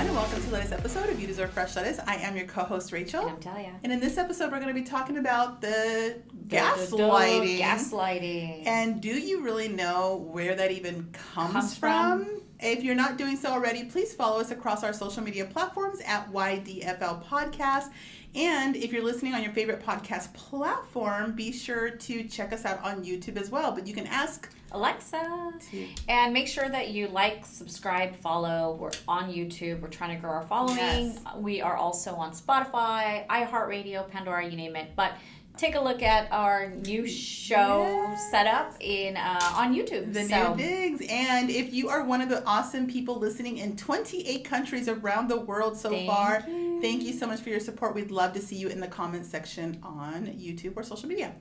everyone, and welcome to the latest episode of You Deserve Fresh Lettuce. I am your co-host, Rachel. And I'm Talia. And in this episode, we're going to be talking about the gaslighting. Gaslighting. And do you really know where that even comes from? If you're not doing so already, please follow us across our social media platforms at YDFL Podcast. And if you're listening on your favorite podcast platform, be sure to check us out on YouTube as well. But you can ask Alexa. And make sure that you like, subscribe, follow. We're on YouTube. We're trying to grow our following. Yes. We are also on Spotify, iHeartRadio, Pandora, you name it. But take a look at our new show setup on YouTube. The new digs. And if you are one of the awesome people listening in 28 countries around the world so far, thank you so much for your support. We'd love to see you in the comments section on YouTube or social media.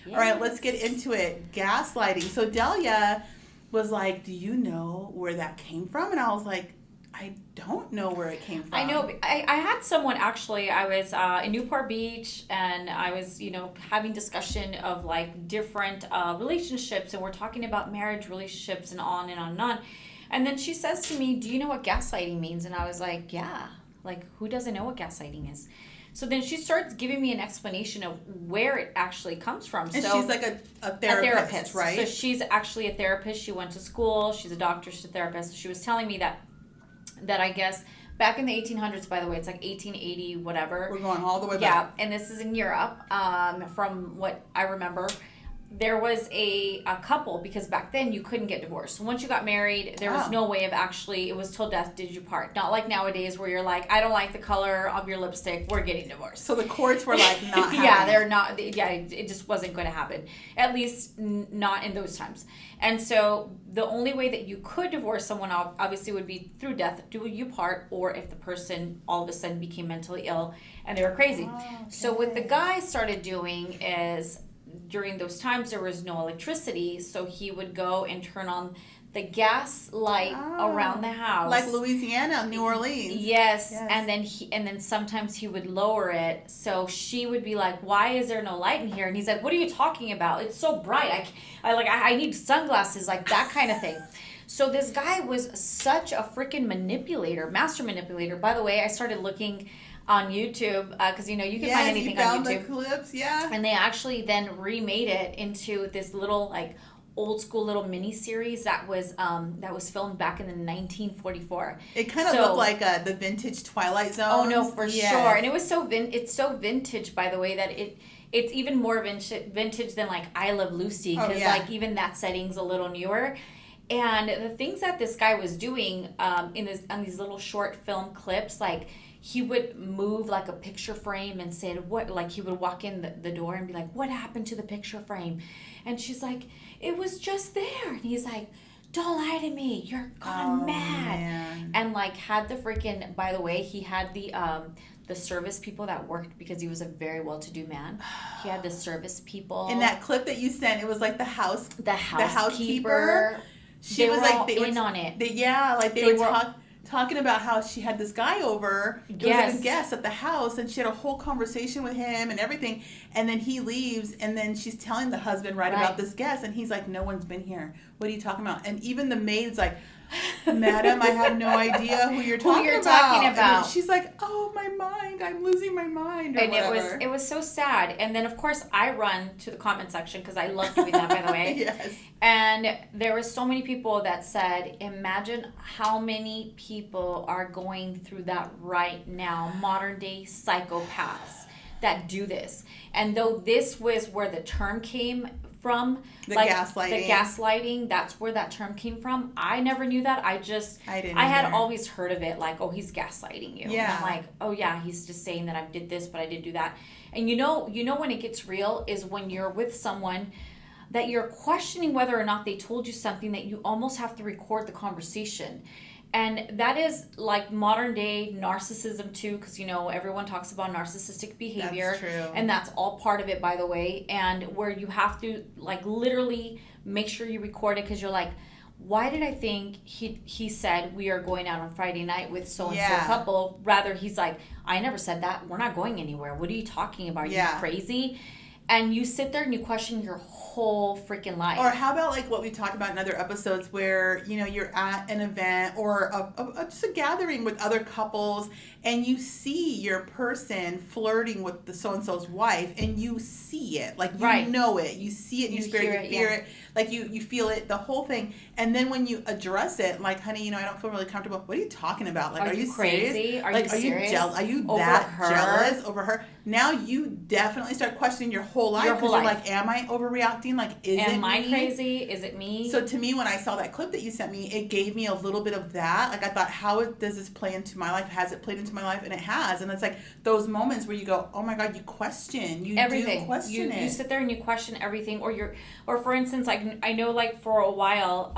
Yes. All right, let's get into it. Gaslighting. So Delia was like, do you know where that came from? And I was like, I don't know where it came from. I know. I had someone actually, I was in Newport Beach, and I was, having discussion of like different relationships, and we're talking about marriage relationships and on and on and on. And then she says to me, do you know what gaslighting means? And I was like, yeah. Like, who doesn't know what gaslighting is? So then she starts giving me an explanation of where it actually comes from. And she's like a therapist, right? So she's actually a therapist. She went to school. She's a doctor. She's a therapist. So she was telling me that I guess back in the 1800s, by the way, it's like 1880, whatever. We're going all the way back. Yeah, and this is in Europe, from what I remember. There was a couple, because back then you couldn't get divorced. So once you got married, there was no way of actually, it was till death did you part. Not like nowadays where you're like, I don't like the color of your lipstick, we're getting divorced. So the courts were like not having yeah, they're not, it just wasn't going to happen. At least not in those times. And so the only way that you could divorce someone obviously would be through death, do you part, or if the person all of a sudden became mentally ill and they were crazy. Oh, okay. So what the guy started doing is, during those times there was no electricity, so he would go and turn on the gas light around the house, like Louisiana, New Orleans. Yes. And then sometimes he would lower it, so she would be like, why is there no light in here? And he's like, what are you talking about? It's so bright. I need sunglasses, like that kind of thing. So this guy was such a freaking master manipulator. By the way, I started looking on YouTube, because you can find anything on YouTube. You found the clips, yeah. And they actually then remade it into this little like old school little mini series that was filmed back in the 1944. It kind of looked like the vintage Twilight Zone. Oh no, for sure. And it was it's so vintage, by the way, that it's even more vintage than like I Love Lucy, because like even that setting's a little newer. And the things that this guy was doing on these little short film clips, like, he would move like a picture frame and said, what, like he would walk in the door and be like, what happened to the picture frame? And she's like, it was just there. And he's like, don't lie to me, you're gone mad. Man. And like had the freaking, by the way, he had the service people that worked, because he was a very well-to-do man. He had the service people. In that clip that you sent, it was like the housekeeper. They were like in on it. They were talking about how she had this guy over, was like a guest at the house, and she had a whole conversation with him and everything, and then he leaves, and then she's telling the husband about this guest, and he's like, no one's been here, what are you talking about? And even the maid's like, madam, I have no idea who you're talking about. And she's like, oh, my mind, I'm losing my mind, or and whatever. it was so sad. And then of course I run to the comment section, because I love doing that, by the way. Yes. And there were so many people that said, imagine how many people are going through that right now, modern day psychopaths that do this. And though this was where the term came from, gaslighting, that's where that term came from. I never knew that. I had always heard of it, like, oh, he's gaslighting you. Yeah. And I'm like, oh yeah, he's just saying that I did this, but I did do that. And you know when it gets real is when you're with someone that you're questioning whether or not they told you something, that you almost have to record the conversation. And that is like modern day narcissism too, because everyone talks about narcissistic behavior. That's true. And that's all part of it, by the way. And where you have to like literally make sure you record it, because you're like, why did I think he said we are going out on Friday night with so-and-so couple? Rather, he's like, I never said that. We're not going anywhere. What are you talking about? Are you crazy? and you sit there and you question your whole freaking life. Or how about like what we talked about in other episodes where, you know, you're at an event or just a gathering with other couples and you see your person flirting with the so-and-so's wife and you see it. Like, you know it. You see it, you fear it. Like, you feel it, the whole thing. And then when you address it, like, honey, you know, I don't feel really comfortable. What are you talking about? Like, are you crazy? Serious? Are like, you serious? Are you over that her? Jealous over her? Now you definitely start questioning your whole life. Because you're like, am I overreacting? Like, am I crazy? Is it me? So to me, when I saw that clip that you sent me, it gave me a little bit of that. Like, I thought, how does this play into my life? Has it played into my life? And it has. And it's like those moments where you go, oh my God, you question. You everything. Do question it. You sit there and you question everything. Or for instance, like, I know, like, for a while,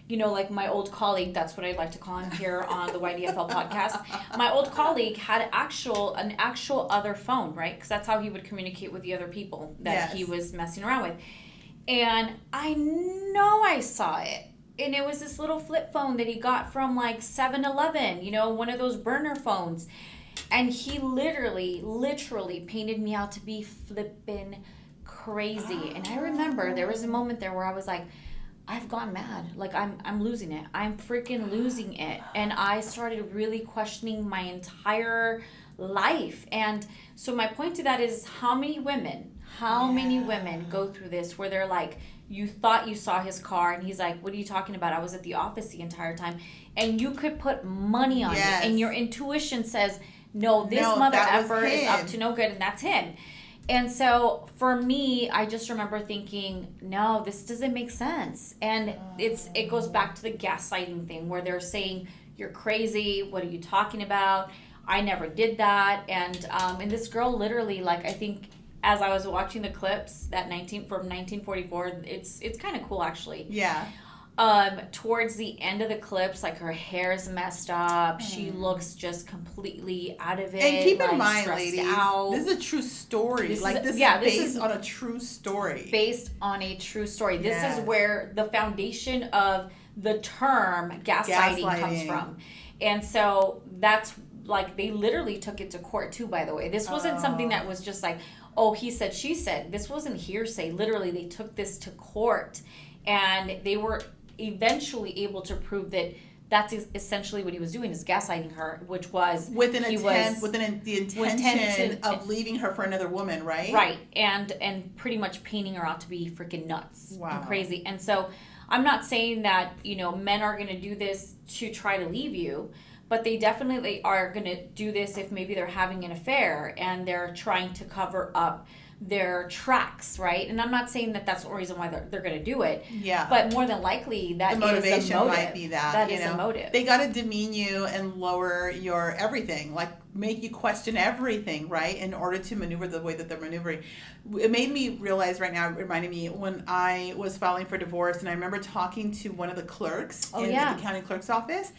you know, like my old colleague, that's what I'd like to call him here on the YDFL podcast. My old colleague had an actual other phone, right? Because that's how he would communicate with the other people that he was messing around with. And I know I saw it. And it was this little flip phone that he got from like 7-Eleven, you know, one of those burner phones. And he literally painted me out to be flippin' crazy. And I remember there was a moment there where I was like, I've gone mad. Like, I'm losing it. I'm freaking losing it. And I started really questioning my entire life. And so my point to that is, how many women go through this where they're like, you thought you saw his car and he's like, what are you talking about? I was at the office the entire time. And you could put money on it. And your intuition says, no, this mother effer is up to no good, and that's him. And so for me, I just remember thinking, no, this doesn't make sense. And it goes back to the gaslighting thing where they're saying, you're crazy. What are you talking about? I never did that. And this girl literally, like, I think as I was watching the clips from 1944, it's kind of cool actually. Yeah. Towards the end of the clips, like, her hair's messed up. She looks just completely out of it. And keep in like, mind, ladies, out. this is a true story. This is based on a true story. Based on a true story. This is where the foundation of the term gaslighting comes from. And so that's, like, they literally took it to court too, by the way. This wasn't something that was just like, oh, he said, she said. This wasn't hearsay. Literally, they took this to court. And they were eventually able to prove that that's essentially what he was doing, is gaslighting her, which was with the intention of leaving her for another woman, right? Right, and pretty much painting her out to be freaking nuts and crazy. And so I'm not saying that, you know, men are going to do this to try to leave you, but they definitely are going to do this if maybe they're having an affair and they're trying to cover up their tracks, right? And I'm not saying that that's the reason why they're going to do it. Yeah. But more than likely, that the motivation is a motive. Might be that. That is a motive. They got to demean you and lower your everything, like make you question everything, right? In order to maneuver the way that they're maneuvering. It made me realize right now, it reminded me when I was filing for divorce, and I remember talking to one of the clerks in the county clerk's office.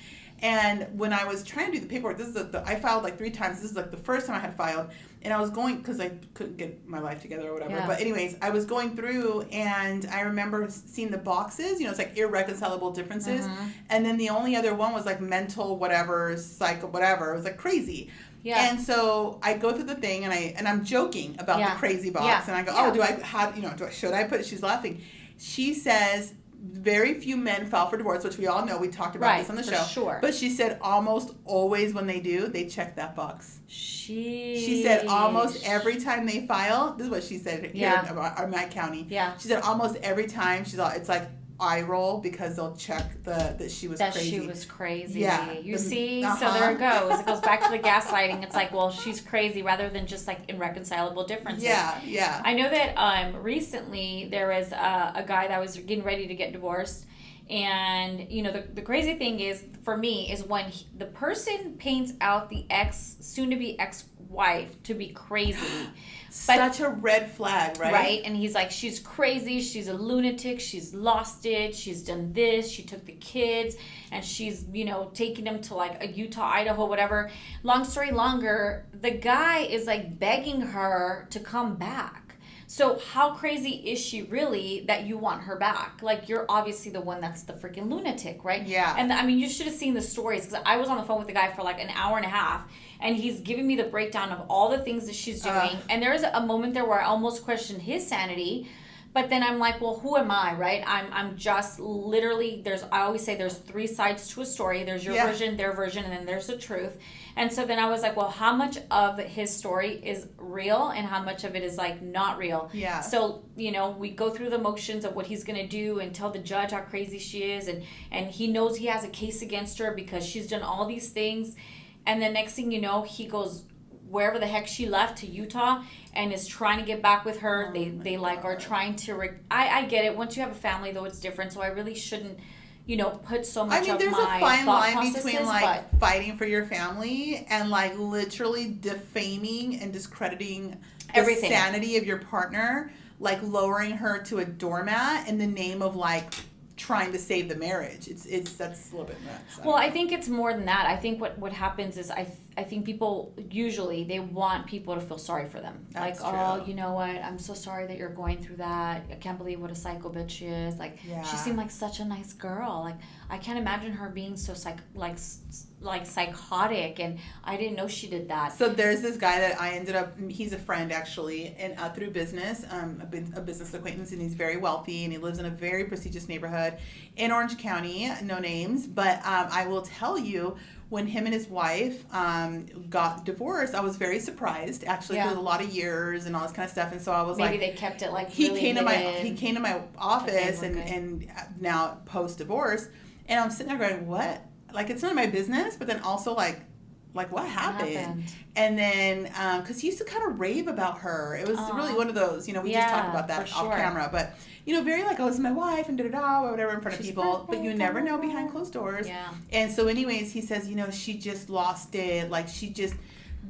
And when I was trying to do the paperwork, this is I filed like 3 times. This is like the first time I had filed. And I was going, because I couldn't get my life together or whatever. Yeah. But anyways, I was going through and I remember seeing the boxes, you know, it's like irreconcilable differences. Mm-hmm. And then the only other one was like mental whatever, psycho whatever. It was like crazy. Yeah. And so I go through the thing and I'm joking about the crazy box. Yeah. And I go, should I put it? She's laughing. She says, very few men file for divorce, which we all know. We talked about this on the show. Sure. But she said almost always when they do, they check that box. She said almost every time they file, this is what she said here in my county. Yeah. She said almost every time it's like eye roll because they'll check that she was crazy. That she was crazy. Yeah. You see? So there it goes. It goes back to the gaslighting. It's like, well, she's crazy rather than just like irreconcilable differences. Yeah, yeah. I know that recently there was a guy that was getting ready to get divorced. And, you know, the crazy thing is, for me, is when the person paints out the soon-to-be ex-wife to be crazy. Such a red flag, right? Right, and he's like, she's crazy, she's a lunatic, she's lost it, she's done this, she took the kids, and she's, you know, taking them to like a Utah, Idaho, whatever. Long story longer, the guy is like begging her to come back. So how crazy is she really that you want her back? Like, you're obviously the one that's the freaking lunatic, right? Yeah. And I mean, you should have seen the stories, because I was on the phone with the guy for like an hour and a half, and he's giving me the breakdown of all the things that she's doing. And there's a moment there where I almost questioned his sanity. But then I'm like, well, who am I, right? I'm just literally, I always say there's three sides to a story. There's your version, their version, and then there's the truth. And so then I was like, well, how much of his story is real and how much of it is like not real? Yeah. So, you know, we go through the motions of what he's going to do and tell the judge how crazy she is. And he knows he has a case against her because she's done all these things. And the next thing you know, he goes wherever the heck she left, to Utah, and is trying to get back with her. They like are trying to I get it. Once you have a family, though, it's different. So I really shouldn't, you know, put so much of there's my a fine thought line between like but fighting for your family and like literally defaming and discrediting everything. The sanity of your partner, like lowering her to a doormat in the name of like trying to save the marriage. It's that's a little bit nuts. Well, I think it's more than that. I think what happens is I think people usually they want people to feel sorry for them. That's like, true. oh, you know what? I'm so sorry that you're going through that. I can't believe what a psycho bitch she is. Like, she seemed like such a nice girl. Like, I can't imagine her being so psychotic, and I didn't know she did that. So there's this guy that I ended up, he's a friend actually, and through business, a business acquaintance, and he's very wealthy, and he lives in a very prestigious neighborhood in Orange County, no names, but I will tell you, when him and his wife got divorced, I was very surprised, actually, because a lot of years and all this kind of stuff, and so I was maybe they kept it like he really came hidden. to my office and now post divorce, and I'm sitting there going, what? Like, it's none of my business, but then also like what happened? And then because he used to kind of rave about her. It was really one of those, you know, we just talked about that off camera, but you know, very like, oh, this is my wife and da-da-da or whatever in front of people, but you never know behind closed doors. And so anyways, he says, you know, she just lost it, like she just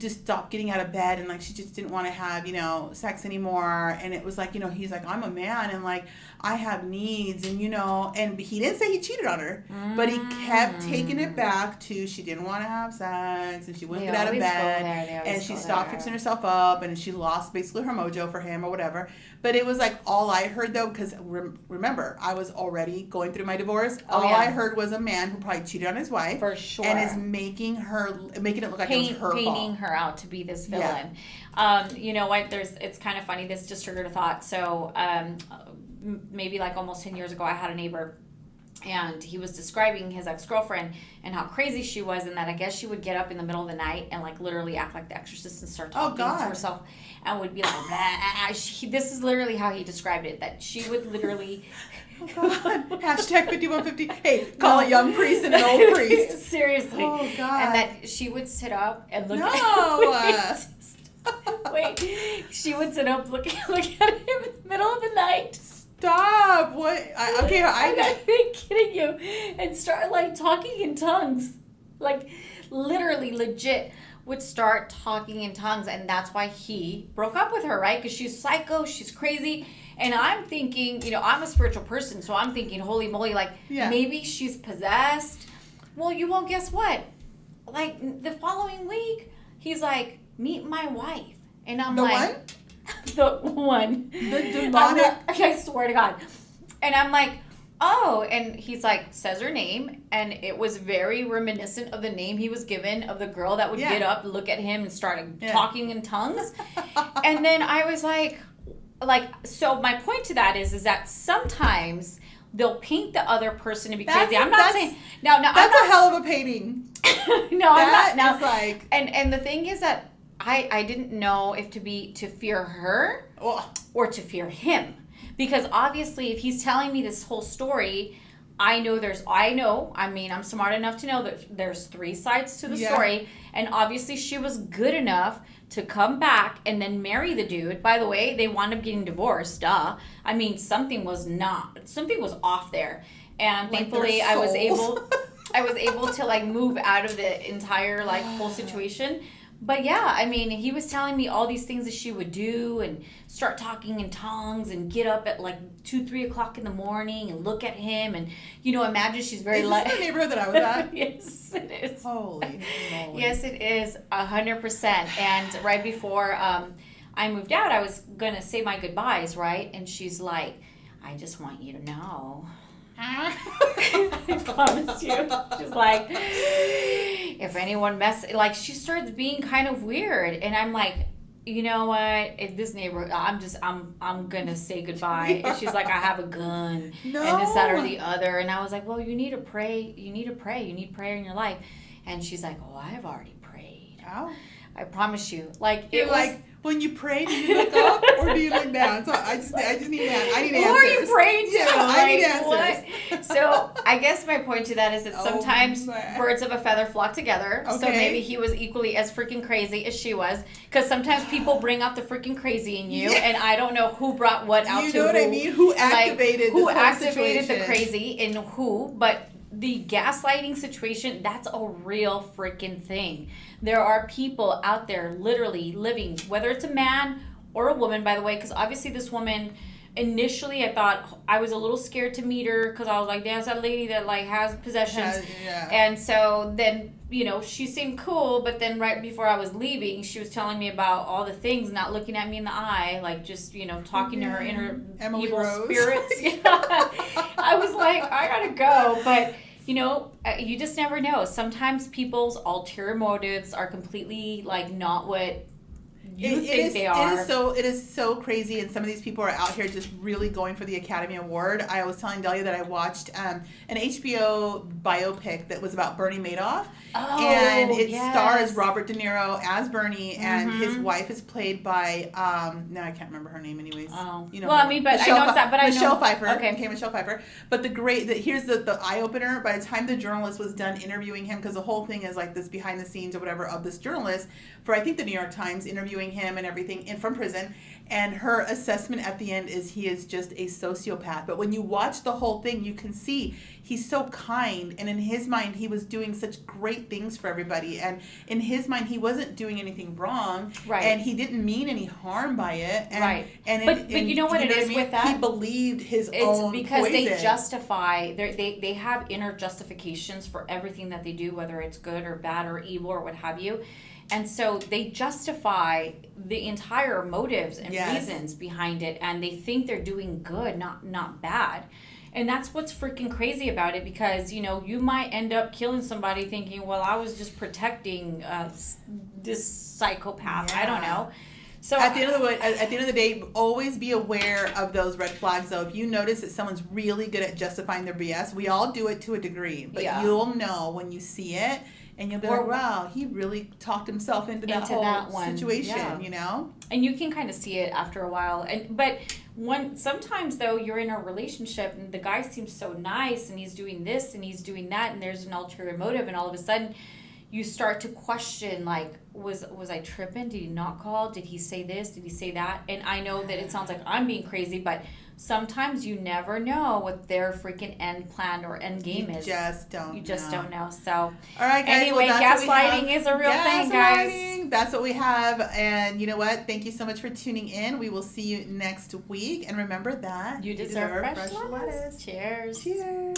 stopped getting out of bed, and like she just didn't want to have, you know, sex anymore. And it was like, you know, he's like, I'm a man and like I have needs, and you know, and he didn't say he cheated on her, but he kept taking it back to she didn't want to have sex, and she wouldn't get out of bed, and she stopped fixing herself up, and she lost basically her mojo for him or whatever. But it was like all I heard though, because remember, I was already going through my divorce. I heard was a man who probably cheated on his wife for sure, and is making it look like it was her fault, painting her out to be this villain. You know what? It's kind of funny. This just triggered a thought. So maybe like almost 10 years ago, I had a neighbor, and he was describing his ex-girlfriend and how crazy she was, and that I guess she would get up in the middle of the night and like literally act like the Exorcist and start talking to herself, and would be like, this is literally how he described it, that she would literally oh God. Hashtag 5150. Hey, call a young priest and an old priest. Seriously. Oh God. And that she would sit up and look at him. Wait, she would sit up look at him in the middle of the night. Stop! What? I'm not even kidding you. And start like talking in tongues, like literally, legit would start talking in tongues, and that's why he broke up with her, right? Because she's psycho, she's crazy, and I'm thinking, you know, I'm a spiritual person, so I'm thinking, holy moly, like maybe she's possessed. Well, you won't guess what? Like the following week, he's like, meet my wife, and I'm like. The one. The demonic. I swear to God. And I'm like, oh. And he's like, says her name. And it was very reminiscent of the name he was given of the girl that would get up, look at him, and start talking in tongues. And then I was like, so my point to that is that sometimes they'll paint the other person to be crazy. I'm not saying. No, that's a hell of a painting. No, I'm not. Now, like. And the thing is that I didn't know if to fear her or to fear him, because obviously if he's telling me this whole story, I'm smart enough to know that there's three sides to the story, and obviously she was good enough to come back and then marry the dude. By the way, they wound up getting divorced. Duh. I mean, something was off there, and like thankfully I was able to like move out of the entire like whole situation. But yeah, I mean, he was telling me all these things that she would do and start talking in tongues and get up at like 2-3 o'clock in the morning and look at him, and you know, imagine she's very Is this the neighborhood that I was at? Yes, it is. Holy moly. Yes, it is 100%. And right before I moved out, I was going to say my goodbyes, right? And she's like, I just want you to know. I promise you. She's like, if anyone like, she starts being kind of weird. And I'm like, you know what? In this neighborhood, I'm gonna say goodbye. And she's like, I have a gun, and this, that, or the other. And I was like, well, you need to pray. You need prayer in your life. And she's like, oh, I've already prayed. Oh. I promise you. Like, it was like, when you pray, do you look up or do you look down? So I just need answers. Who are you praying to? Yeah, I need answers. What? So I guess my point to that is that sometimes birds of a feather flock together. Okay. So maybe he was equally as freaking crazy as she was. Because sometimes people bring out the freaking crazy in you, and I don't know who brought what out to who. You know what I mean? Who activated who activated the crazy and who, but the gaslighting situation, that's a real freaking thing. There are people out there literally living, whether it's a man or a woman, by the way, because obviously this woman, initially I thought, I was a little scared to meet her because I was like, there's that lady that like has possessions. Yeah. And so then, you know, she seemed cool, but then right before I was leaving, she was telling me about all the things, not looking at me in the eye, like just, you know, talking to her inner Emily evil Rose. Spirits. I was like, I gotta go. But you know, you just never know. Sometimes people's ulterior motives are completely like not what you think they are. It is so crazy, and some of these people are out here just really going for the Academy Award. I was telling Delia that I watched an HBO biopic that was about Bernie Madoff, and it stars Robert De Niro as Bernie, and his wife is played by now I can't remember her name anyways. Oh, you know, well, I mean, but Michelle, I know it's that, but Michelle I know Pfeiffer. Okay, Michelle Pfeiffer. But here's the eye opener. By the time the journalist was done interviewing him, because the whole thing is like this behind the scenes or whatever of this journalist for I think the New York Times interviewing him and everything from prison, and her assessment at the end is he is just a sociopath. But when you watch the whole thing, you can see he's so kind, and in his mind he was doing such great things for everybody, and in his mind he wasn't doing anything wrong, right? And he didn't mean any harm by it, and, right? And but you know what it is with that? He believed his own because poison. they justify they have inner justifications for everything that they do, whether it's good or bad or evil or what have you. And so they justify the entire motives and reasons behind it, and they think they're doing good, not bad. And that's what's freaking crazy about it, because, you know, you might end up killing somebody thinking, well, I was just protecting this psychopath. I don't know. So at the end of the day, always be aware of those red flags. Though, if you notice that someone's really good at justifying their BS, we all do it to a degree, but you'll know when you see it. And you'll be like, wow, he really talked himself into that whole situation, you know? And you can kind of see it after a while. But sometimes, though, you're in a relationship and the guy seems so nice and he's doing this and he's doing that and there's an ulterior motive, and all of a sudden you start to question, like, was I tripping? Did he not call? Did he say this? Did he say that? And I know that it sounds like I'm being crazy, but sometimes you never know what their freaking end plan or end game is. You just don't know. So, all right, guys. Anyway, gaslighting is a real thing, guys. That's what we have. And you know what? Thank you so much for tuning in. We will see you next week. And remember that you deserve fresh lettuce. Cheers. Cheers.